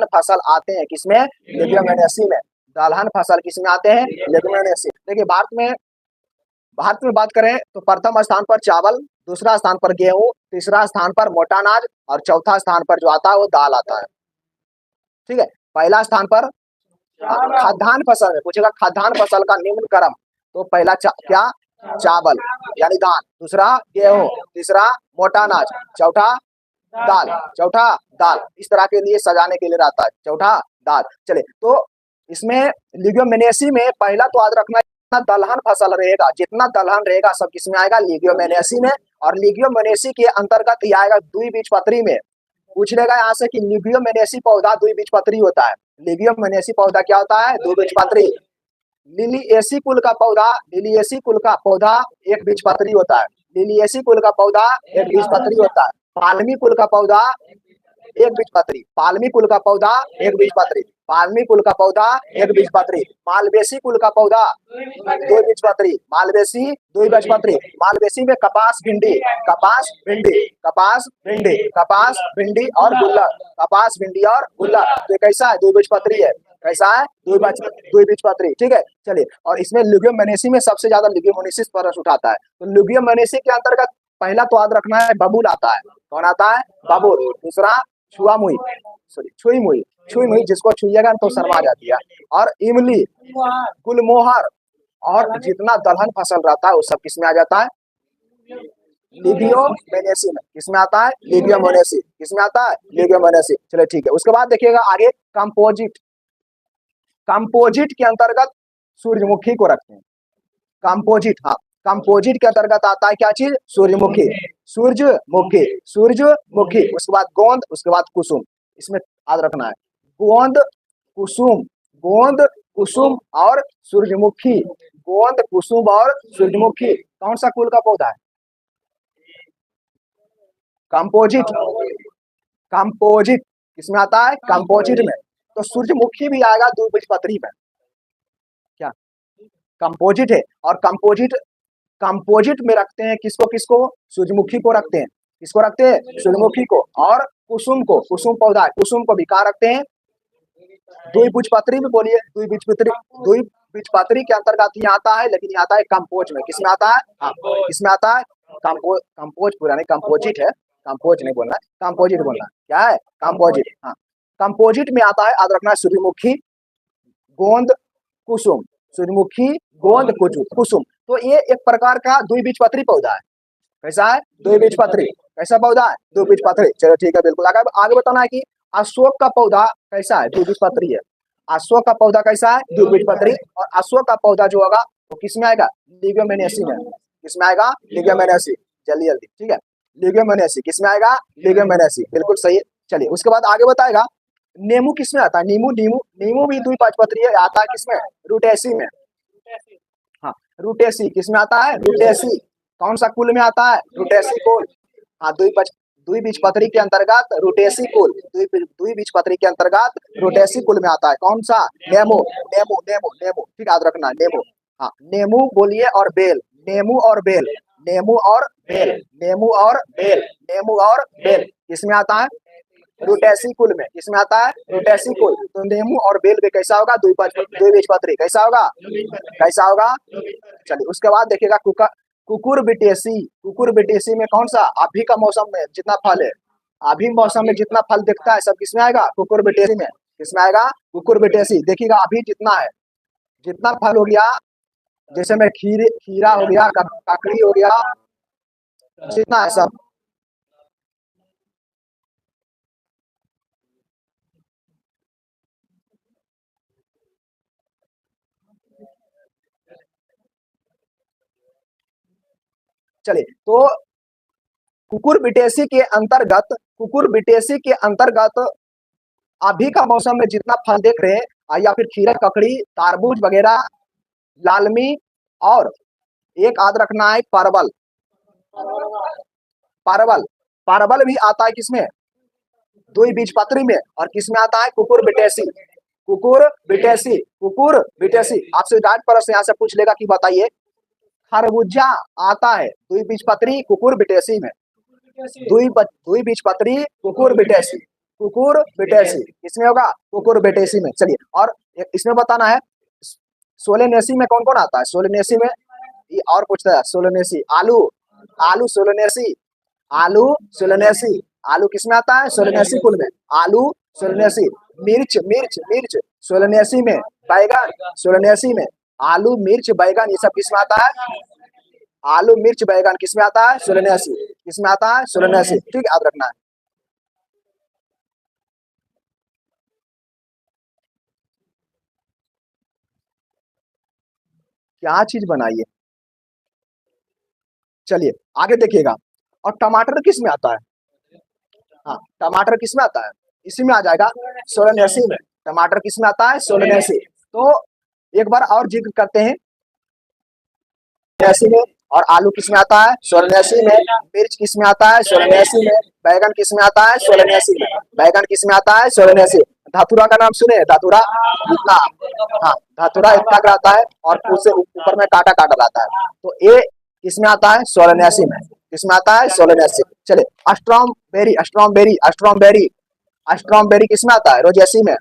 फसल आते हैं किसमें? लिग्योमिनोसी में। दलहन फसल किसमें आते हैं? लिग्योमिनोसी। देखिए, भारत में बात करें तो प्रथम स्थान पर चावल, दूसरा स्थान पर गेहूं, तीसरा स्थान पर मोटा अनाज और चौथा स्थान पर जो आता है वो दाल आता है, ठीक है। पहला स्थान पर खाद्यान्न फसल में पूछेगा खाद्यान्न फसल का निम्न क्रम, तो पहला क्या? चावल यानी धान, दूसरा गेहूं, तीसरा मोटा अनाज, चौथा दाल। इस तरह के लिए सजाने के लिए रहता है, चौथा दाल। चले, तो इसमें लिग्योमिनोसी में पहला तो याद रखना, जितना दलहन फसल रहेगा, जितना दलहन रहेगा सब किसमें आएगा? लिग्योमिनोसी में। और लिग्योमिनोसी के अंतर्गत ही आएगा द्विबीजपत्री में। पूछ लेगा यहाँ से कि लिग्योमिनोसी पौधा द्विबीजपत्री होता है। लिग्योमिनोसी पौधा क्या होता है? द्विबीजपत्री। लिलिएसी कुल का पौधा एक बीजपत्री होता है। लिलिएसी कुल का पौधा एक बीजपत्री होता है। पालमी कुल का पौधा एक बीजपत्री, पालमी कुल का पौधा एक बीजपत्री, पालमी कुल का पौधा एक बीजपत्री। मालवेसी कुल का पौधा दो बीजपत्री, मालवेसी दो बीजपत्री। मालवेसी में कपास भिंडी, कपास भिंडी, कपास भिंडी, कपास भिंडी और गुल्लड़, कपास भिंडी और गुल्लड़। तो कैसा है? दो बीजपत्री है। कैसा है? द्विबीजपत्री, ठीक है। चलिए, और इसमें लिग्योमिनोसी में सबसे ज्यादा लिग्योमिनोसिस प्रश्न उठाता है। तो लिग्योमिनोसी के अंतर्गत पहला तो याद रखना है बबूल आता है। कौन आता है? बबूल। दूसरा छुई मुही, जिसको छुइएगा तो शर्मा जाती है। और इमली, गुलमोहर, और जितना दलहन फसल रहता है वो सब किसमें आ जाता है? लिग्योमिनोसी में। किसमें आता है? लिग्योमिनोसी। किसमें आता है? लिग्योमिनोसी। चलिए, ठीक है। उसके बाद देखिएगा आगे कंपोजिट के अंतर्गत सूर्यमुखी को रखते हैं। कंपोजिट, हाँ, कंपोजिट के अंतर्गत आता है क्या चीज? सूर्यमुखी, सूरजमुखी। उसके बाद गोंद, उसके बाद कुसुम। इसमें याद रखना है गोंद, कुसुम और सूरजमुखी। गोंद, कुसुम और सूरजमुखी कौन सा कुल का पौधा है? कंपोजिट किसमें आता है? कंपोजिट में। तो सूरजमुखी भी आएगा द्विबीजपत्री में। क्या कंपोजिट है? और कंपोजिट में रखते हैं किसको? सूरजमुखी को रखते हैं। किसको रखते हैं? सूरजमुखी को। और कुसुम पौधा है, कुसुम को भी कहाँ रखते हैं? द्विबीजपत्री में। बोलिए, द्विबीजपत्री के अंतर्गत ही आता है, लेकिन यहाँ आता है कंपोज में। किसमें आता है? हाँ, किसमें आता है? कंपोज पूरा नहीं, कंपोजिट है, कंपोज नहीं बोलना है, कंपोजिट बोलना है। क्या है? कंपोजिट। हाँ, कंपोजिट में आता है, याद रखना है, सूर्यमुखी, गोंद, कुसुम। सूर्यमुखी, गोंद, कुसुम। तो ये एक प्रकार का द्विबीजपत्री पौधा है। कैसा है? द्विबीजपत्री। कैसा पौधा है? द्विबीजपत्री। चलो, ठीक है, बिल्कुल। आगे बताना है कि अशोक का पौधा कैसा है? द्विबीजपत्री है। अशोक का पौधा कैसा है? द्विबीजपत्री। और अशोक का पौधा जो होगा वो किसमें आएगा? लिग्योमिनोसी में। किसमें आएगा? लिग्योमिनोसी। जल्दी, ठीक है। लिग्योमिनोसी किसमें आएगा? लिग्योमिनोसी, बिल्कुल सही। चलिए, उसके बाद आगे बताएगा नींबू किसमें आता है? नींबू भी द्विबीजपत्री आता है। किसमें? रूटेसी में। हाँ, रूटेसी किसमें आता है? रूटेसी। कौन सा कुल में आता है? रूटेसी कुल। हाँ, द्विबीजपत्री के अंतर्गत रोटेसी कुल, द्विबीजपत्री के अंतर्गत रोटेसी कुल में आता है कौन सा? नेमो, नेमो, नेमो, नेमो, ठीक याद रखना नेमो। हाँ, नेमू बोलिए और बेल, नेमू और बेल, नेमू और बेल, नेमू और बेल, नेमू और बेल किसमें आता है? रोटेसी कुल में। किसमें आता है? रोटेसी कुल। तो नेमू और बेल में कैसा होगा? द्विबीजपत्री। कैसा होगा? कैसा होगा? चलिए उसके बाद देखिएगा कुकुरबिटेसी। कुकुरबिटेसी में कौन सा? अभी का मौसम में जितना फल है, अभी मौसम में जितना फल दिखता है सब किसमें आएगा? कुकुरबिटेसी में। किसमें आएगा? कुकुरबिटेसी। देखिएगा अभी जितना है, जितना फल हो गया, जैसे में खीरा हो गया, ककड़ी हो गया, जितना है सब चलिए। तो कुकुरबिटेसी के अंतर्गत अभी का मौसम में जितना फल देख रहे हैं, या फिर खीरा, ककड़ी, तारबूज वगैरह, लालमी, और एक याद रखना है परवल। परवल, परवल भी आता है किसमें? द्विबीजपत्री में। और किसमें आता है? कुकुरबिटेसी। Cucurbitaceae, Cucurbitaceae. आपसे डायरेक्ट प्रश्न यहाँ से पूछ लेगा कि बताइए खरबूजा आता है द्विबीजपत्री कुकुरबिटेसी में। द्विबीजपत्री कुकुरबिटेसी, कुकुरबिटेसी किसमें होगा? कुकुरबिटेसी में। चलिए और इसमें बताना है सोलेनेसी में कौन कौन आता है? सोलेनेसी में ये और पूछता है, सोलेनेसी आलू, आलू सोलेनेसी, आलू सोलेनेसी, आलू किसमें आता है? सोलेनेसी कुल में। आलू सोलेनेसी। मिर्च, मिर्च, मिर्च सोलेनेसी में। बैगन सोलेनेसी में। आलू, मिर्च, बैगन ये सब किसमें आता है? आलू, मिर्च, बैगन किसमें आता है? सोलेनेसी। किसमें आता है? सोलेनेसी। ठीक याद रखना है। क्या चीज बनाइए। चलिए आगे देखिएगा। और टमाटर किस में आता है? हाँ, टमाटर किस में आता है? इसी में आ जाएगा, सोलनेसी में। टमाटर किस में आता है? सोलनेसी। तो एक बार और जिक्र करते हैं, सोलनेसी में। और आलू किस में आता है? सोलनेसी में। मिर्च किस में आता है? सोलनेसी में। बैगन किस में आता है? सोलनेसी में। बैगन किस में आता है? सोलनेसी। धतूरा का नाम सुने? धतूरा इतना, हाँ धतूरा इतना का आता है और उससे ऊपर में काटा काटा रहता है। तो ये किसमें आता है? सोलनेसी में। किसमें आता है? सोलनेसी। चलिए स्ट्रॉबेरी, स्ट्रॉबेरी, स्ट्रॉबेरी, स्ट्रॉबेरी किसमें आता है? रोजेसी में।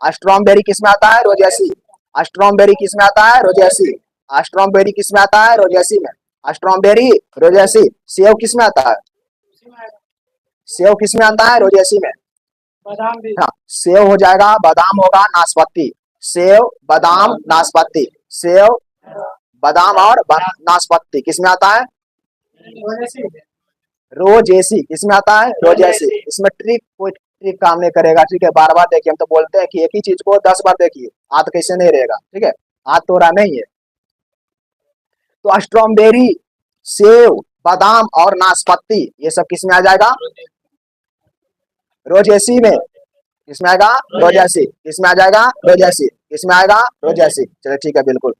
स्ट्रॉबेरी किसमें आता है? रोजेसी। स्ट्रॉबेरी किसमें आता है? रोजेसी। स्ट्रॉबेरी किसमें आता है? रोजेसी में। Strawberry, Rosaceae. सेव किसमें आता है? सेव किसमें आता है? रोजेसी में। हाँ, सेव हो जाएगा, बादाम होगा, नाशपाती। सेव, बादाम, नाशपाती। सेव, बादाम और नाशपाती किसमें आता है? रोजेसी। किसमें आता है? रोजेसी। इसमें ट्रिक, कोई ट्रिक काम नहीं करेगा, ठीक है। बार बार देखिए, हम तो बोलते हैं कि एक ही चीज को 10 बार देखिए, हाथ कैसे नहीं रहेगा, ठीक है। हाथ तो रहा नहीं है। तो स्ट्रॉबेरी, सेव, बादाम और नाशपाती ये सब किसमें आ जाएगा? रोजेसी में। किसमें आएगा? रोजेसी। किसमें आ जाएगा? रोजेसी। किसमें आएगा? रोजेसी। चलिए ठीक है, बिल्कुल।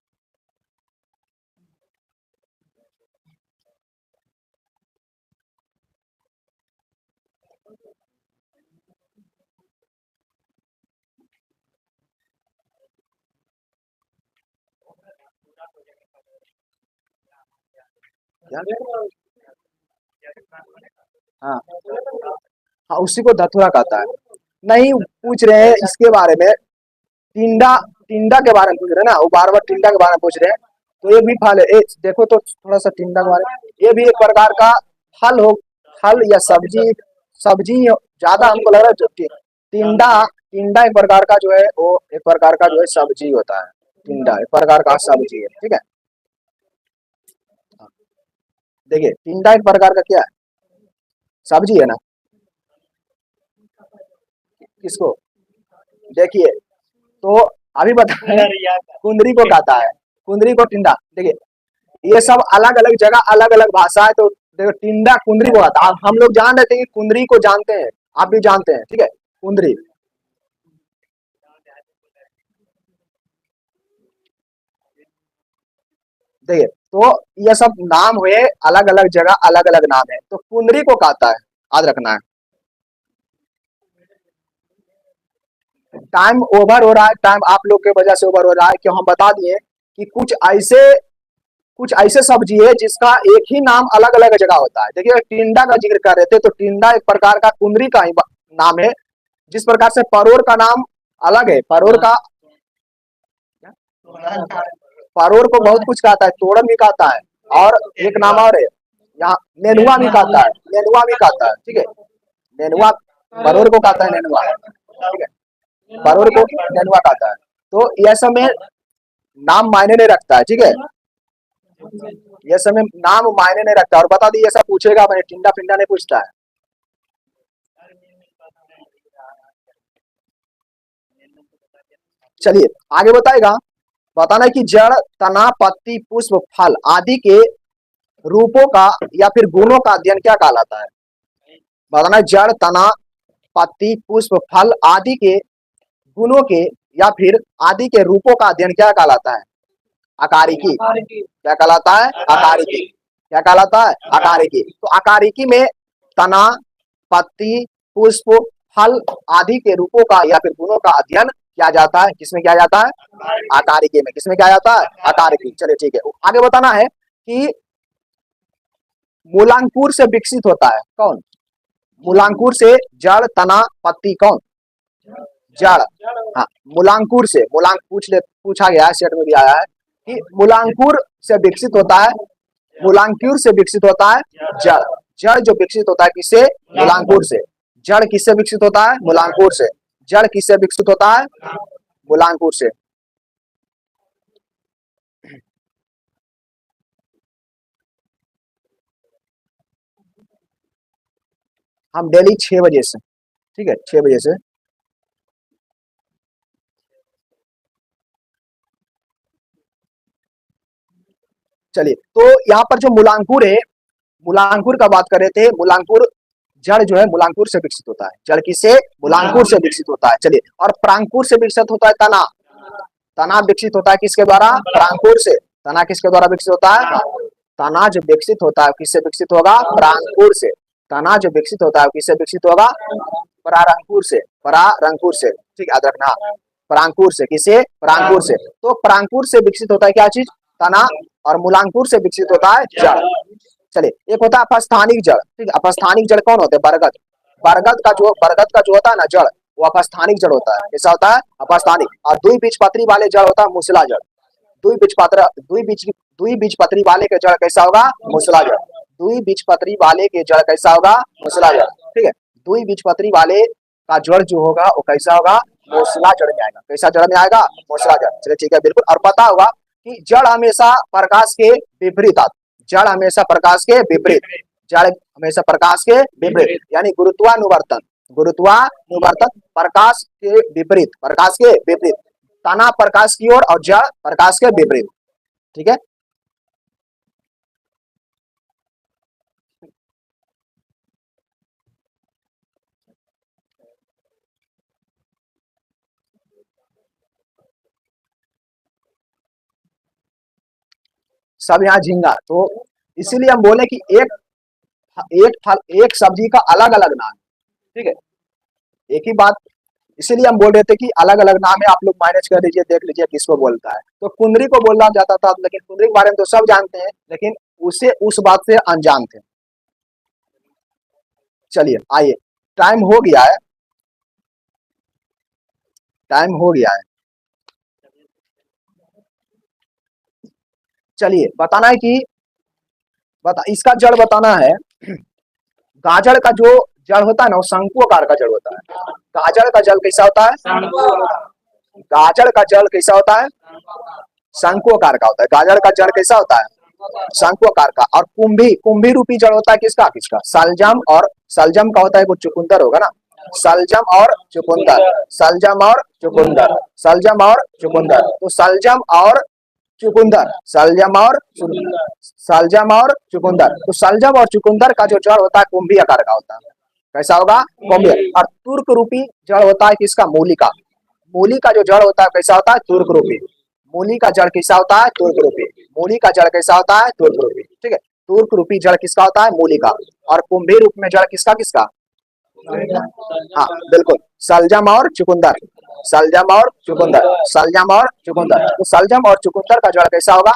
क्या? हाँ, हाँ उसी को धतूरा कहता है। नहीं पूछ रहे हैं इसके बारे में, टिंडा, टिंडा के बारे में पूछ रहे हैं ना, वो बार बार टिंडा के बारे में पूछ रहे हैं। तो ये भी फल है, देखो तो थोड़ा सा टिंडा के बारे में, ये भी एक प्रकार का फल हो, फल या सब्जी, सब्जी ज्यादा हमको लग रहा है टिंडा, टिंडा एक प्रकार का जो है, वो एक प्रकार का जो है सब्जी होता है। टिंडा एक प्रकार का सब्जी है, ठीक है। देखिए टिंडा एक प्रकार का क्या है? सब्जी है ना। किसको? देखिए, तो अभी बताए कुंदरी को कहता है, कुंदरी को टिंडा। देखिए ये सब अलग अलग जगह अलग अलग भाषा है। तो देखो टिंडा कुंदरी को आता है, हम लोग जान रहे थे कि कुंदरी को जानते हैं, आप भी जानते हैं, ठीक है। कुंदरी, देखिए तो ये सब नाम हुए, अलग अलग जगह अलग अलग नाम है। तो कुंदरी को कहता है, याद रखना है। टाइम ओवर हो रहा है, टाइम आप लोग के वजह से ओवर हो रहा है, क्यों हम बता दिए कि कुछ ऐसे सब्जी है जिसका एक ही नाम अलग अलग जगह होता है। देखिए टिंडा का जिक्र कर रहे थे, तो टिंडा एक प्रकार का कुंदरी का ही नाम है। जिस प्रकार से परोर का नाम अलग है, परोर को बहुत कुछ कहता है, तोड़न भी कहता है, और एक नाम और है यहाँ नेनुआ भी कहता है, नेनुआ भी कहता है, ठीक है। नेनुआ परोर को कहता है नेनुआ, ठीक है, परोर को नेनुआ कहता है। तो यह समय नाम मायने नहीं रखता है, ठीक है, यह समय नाम मायने नहीं रखता। और बता दी ऐसा पूछेगा, मैंने टिंडा पिंडा नहीं पूछता है। चलिए आगे बताएगा, बताना है कि जड़, तना, पत्ती, पुष्प, फल आदि के रूपों का या फिर गुणों का अध्ययन क्या कहलाता है। बताना है जड़, तना, पत्ती, पुष्प, फल आदि के गुणों के या फिर आदि के रूपों का अध्ययन क्या कहलाता है। अकारिकी। क्या कहलाता है? अकारिकी। क्या कहलाता है? अकारिकी। तो अकारिकी में तना, पत्ती, पुष्प, फल आदि के रूपों का या फिर गुणों का अध्ययन किया जाता है। किसमें किया जाता है? अकारिकी में। किसमें किया जाता है? अकारिकी। चलिए ठीक है, आगे बताना है कि मूलांकुर से विकसित होता है कौन। मूलांकुर से जड़, तना, पत्ती कौन? जड़। हाँ, मूलांकुर से, पूछा गया है, सेट में भी आया है कि मूलांकुर से विकसित होता है, मूलांकुर से विकसित होता है जड़। जड़ जो विकसित होता है किससे? मूलांकुर से। जड़ किससे विकसित होता है? मूलांकुर से। जड़ किससे विकसित होता है? मूलांकुर से। हम डेली 6 बजे से, ठीक है, 6 बजे से। चलिए, तो यहाँ पर जो मूलांकुर है, मूलांकुर का बात कर रहे थे, मूलांकुर जड़ जो है मूलांकुर से विकसित होता है। जड़ किससे? मूलांकुर से विकसित होता है। चलिए, और परांकुर से विकसित होता है तना। तना विकसित होता है किसके द्वारा? परांकुर से। तना किसके द्वारा विकसित होता है? तना जो विकसित होता है किससे विकसित होगा? परांकुर से। तना जो विकसित होता है किससे विकसित होगा? परांकुर से। परांकुर से, ठीक, याद रखना, परांकुर से। किसे? परांकुर से। तो परांकुर से विकसित होता है क्या चीज? तना। और मूलांकुर से विकसित होता है जड़। चलिए, एक होता है अपस्थानिक जड़, ठीक है। अपस्थानिक जड़ कौन होते हैं? बरगद। बरगद का जो होता है ना जड़, वो अपस्थानिक जड़ होता है। कैसा होता है? अपस्थानिक। और द्विबीजपत्री वाले जड़ होता है मूसला जड़। द्विबीजपत्री वाले के जड़ कैसा होगा? मूसला जड़। द्विबीजपत्री वाले के जड़ कैसा होगा? मूसला जड़, ठीक है। द्विबीजपत्री वाले का जड़ जो होगा वो कैसा होगा? मूसला जड़ में आएगा। कैसा जड़ में आएगा? मूसला जड़। चलिए ठीक है, बिल्कुल। और पता होगा कि जड़ हमेशा प्रकाश के विपरीत आता, जड़ हमेशा प्रकाश के विपरीत, जड़ हमेशा प्रकाश के विपरीत, यानी गुरुत्वानुवर्तन, गुरुत्वानुवर्तन प्रकाश के विपरीत, प्रकाश के विपरीत। तना प्रकाश की ओर और जड़ प्रकाश के विपरीत, ठीक है। सब यहाँ झींगा, तो इसीलिए हम बोले कि एक फल, एक सब्जी का अलग अलग नाम, ठीक है, एक ही बात। इसीलिए हम बोल रहे थे कि अलग अलग नाम है, आप लोग मैनेज कर लीजिए, देख लीजिए किसको बोलता है। तो कुंदरी को बोला जाता था, लेकिन कुंदरी के बारे में तो सब जानते हैं, लेकिन उसे उस बात से अनजान थे। चलिए आइए, टाइम हो गया है, टाइम हो गया है। चलिए बताना है कि इसका जड़ बताना है। गाजर का जो जड़ होता है ना, वो शंकु आकार का जड़ होता है। गाजर का जड़ कैसा होता है? गाजर का जड़ कैसा होता है? शंकु आकार का होता है। गाजर का जड़ कैसा होता है? शंकु आकार का। और कुंभी, कुंभी रूपी जड़ होता है किसका? किसका? सलजम। और सलजम का होता है कुछ चुकुंदर होगा ना, सलजम और चुकुंदर, सलजम और चुकुंदर, सलजम और चुकुंदर। तो सलजम और चुकुंदर, सलजम और चुकुंदर। तो सलजम और चुकुंदर का जो जड़ होता है कुंभी आकार का होता है। कैसा होगा? कुंभी। और तुर्क रूपी जड़ होता है किसका? मूली का। मूली का जो जड़ होता है कैसा होता है? तुर्क रूपी। मूली का जड़ कैसा होता है? तुर्क रूपी। मूली का जड़ कैसा होता है? तुर्क रूपी, ठीक है। तुर्क रूपी जड़ किसका होता है? मूली का। और कुंभी रूप में जड़ किसका किसका? हाँ बिल्कुल, सलजम और चुकंदर, सलजम और चुकंदर, सलजम और चुकंदर। तो सलजम और चुकंदर का जड़ कैसा होगा?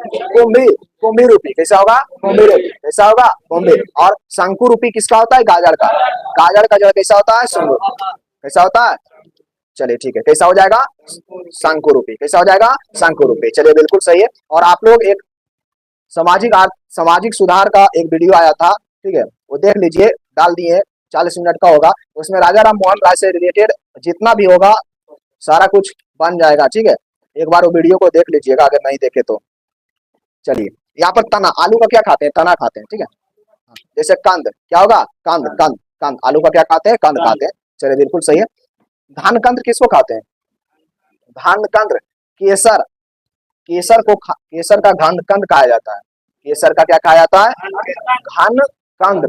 कुंभी, कुंभी रूपी। कैसा होगा? कुंभी रूपी। कैसा होगा? कुंभी। और शंकु रूपी किसका होता है? गाजर का। गाजर का जड़ कैसा होता है? शंकु। कैसा होता है? चलिए ठीक है, कैसा हो जाएगा? शंकु रूपी। कैसा हो जाएगा? शंकु रूपी। चलिए बिल्कुल सही है। और आप लोग एक सामाजिक सुधार का एक वीडियो आया था, ठीक है, वो देख लीजिए, डाल दिए, 40 मिनट का होगा। उसमें राजा राम मोहन राय से रिलेटेड जितना भी होगा सारा कुछ बन जाएगा, ठीक है। एक बार वो वीडियो को देख लीजिएगा अगर नहीं देखे तो। चलिए, यहाँ पर तना, आलू का क्या खाते हैं? तना खाते हैं, ठीक है। जैसे कंद, क्या होगा? कंद, कंद, कंद। आलू का क्या खाते हैं? कंद खाते हैं। चलिए बिल्कुल सही है। धान कंद किसको खाते हैं? धान कंद, केसर, केसर का घन कंद खाया जाता है। केसर का क्या खाया जाता है? घन कंद।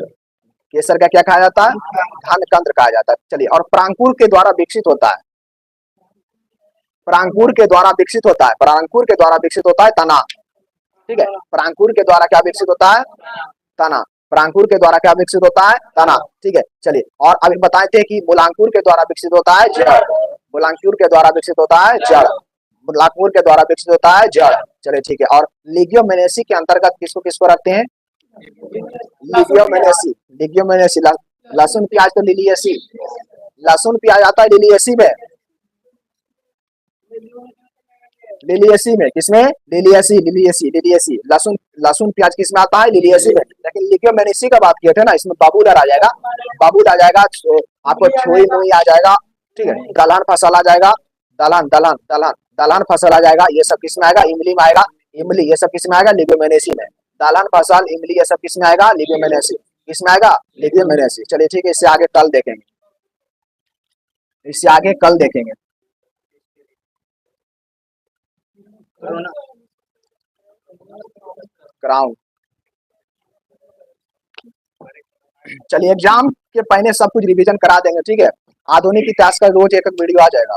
केसर का क्या खाया जाता है? घन कंद खाया जाता है। चलिए, और परांकुर के द्वारा विकसित होता है, परांकुर के द्वारा विकसित होता है, परांकुर के द्वारा विकसित होता है तना, ठीक है। परांकुर के द्वारा क्या विकसित होता है? तना। परांकुर के द्वारा क्या विकसित होता है? तना, ठीक है। चलिए, और अभी बताए थे कि मूलांकुर के द्वारा विकसित होता है जड़, मूलांकुर के द्वारा विकसित होता है जड़, मूलांकुर के द्वारा विकसित होता है जड़। चलिए ठीक है। और लिग्योमेनेसी के अंतर्गत किसको किसको रखते हैं? लिग्योमेनेसी, लिग्योमेनेसी। लहसुन प्याज तो लिलिएसी, लहसुन प्याज आता है लिलिएसी में, लिलिएसी में। किसमें? Liliaceae, Liliaceae, Liliaceae. लहसुन, लहसुन प्याज किसमें आता है? लिलिएसी में। लेकिन लिग्योमेनेसी का बात किए थे ना, इसमें बबूल आ जाएगा, बबूल आ जाएगा, आपको छुई मुई आ जाएगा, ठीक है। दलहन फसल आ जाएगा, दलहन, दलहन, दलहन, दलहन फसल आ जाएगा। ये सब किसमें आएगा? इमली में आएगा, इमली। ये सब किसमें आएगा? लिग्योमेनेसी में। दलहन फसल, इमली, ये सब किसमें आएगा? लिग्योमेनेसी। किसमें आएगा? लिग्योमेनेसी। चलिए ठीक है, इससे आगे कल देखेंगे, इससे आगे कल देखेंगे। क्राउन। चलिए, एग्जाम के पहले सब कुछ रिवीजन करा देंगे, ठीक है। आधुनिक इतिहास का रोज एक एक वीडियो आ जाएगा।